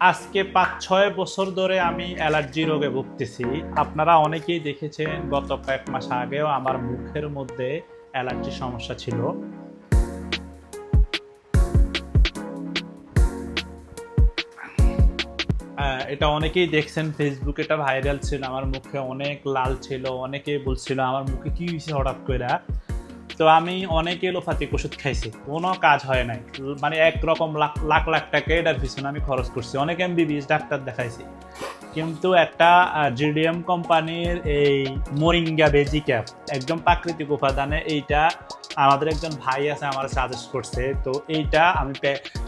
আজকে ৫-৬ বছর ধরে আমি অ্যালার্জি রোগে ভুগতেছি। আপনারা অনেকেই দেখেছেন গত কয়েক মাস আগেও আমার মুখের মধ্যে অ্যালার্জির সমস্যা ছিল। এটা অনেকেই দেখছেন ফেসবুকে, এটা ভাইরাল ছিল। আমার মুখে অনেক লাল ছিল, অনেকেই বলছিল আমার মুখে কি হয়েছে হঠাৎ কইরা। তো আমি অনেক এলোপ্যাথিক ওষুধ খাইছি, কোনো কাজ হয় নাই। মানে একরকম লাখ লাখ লাখ টাকা এটার পিছনে আমি খরচ করছি, অনেক এমবিবিএস ডাক্তার দেখাইছি, কিন্তু একটা জিডিএম কোম্পানির এই মোরিঙ্গা বেজিক্যাপ একদম প্রাকৃতিক উপাদানে এইটা আমাদের একজন ভাই আছে আমার সাজেস্ট করছে। তো এইটা আমি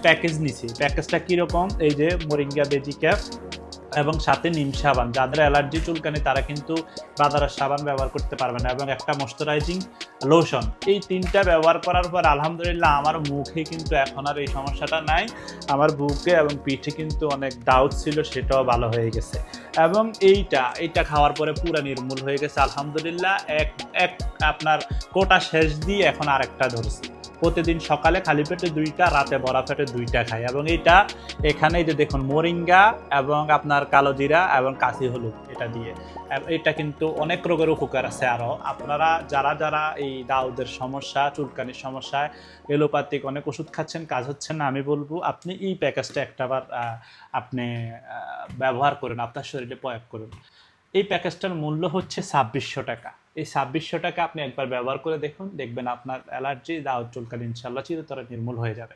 প্যাকেজ নিছি। প্যাকেজটা কীরকম, এই যে মোরিঙ্গা বেজিক্যাপ এবং সাথে নিম সাবান। যাদের অ্যালার্জি চুলকানি তারা কিন্তু বাজারের সাবান ব্যবহার করতে পারবে না, এবং একটা ময়শ্চারাইজিং লোশন। এই তিনটা ব্যবহার করার পর আলহামদুলিল্লাহ আমার মুখে কিন্তু এখন আর এই সমস্যাটা নাই। আমার বুকে এবং পিঠে কিন্তু অনেক ডাউট ছিল, সেটাও ভালো হয়ে গেছে। এবং এইটা খাওয়ার পরে পুরো নির্মূল হয়ে গেছে আলহামদুলিল্লাহ। এক এক আপনার কোটা শেষ দিয়ে এখন আরেকটা ধরছি। প্রতিদিন সকালে খালি পেটে 2টা, রাতে ভরা পেটে 2টা খাই। এবং এইটা এখানে এই যে দেখুন মোরিঙ্গা এবং আপনার কালো জিরা এবং কাশি হলুদ এটা দিয়ে, এটা কিন্তু অনেক রোগের উপকার আছে। আরও আপনারা যারা যারা এই দাউদের সমস্যা, চুলকানির সমস্যায় এলোপ্যাথিক অনেক ওষুধ খাচ্ছেন, কাজ হচ্ছে না, আমি বলবো আপনি এই প্যাকেজটা একটাবার আপনি ব্যবহার করুন, আপনার শরীরে প্রয়োগ করুন। এই প্যাকেজটার মূল্য হচ্ছে 2600 টাকা। এই 2600 টাকা আপনি একবার ব্যবহার করে দেখুন, দেখবেন আপনার অ্যালার্জি, দাউদ, চুলকানি ইনশাল্লাহ চিরতরে নির্মূল হয়ে যাবে।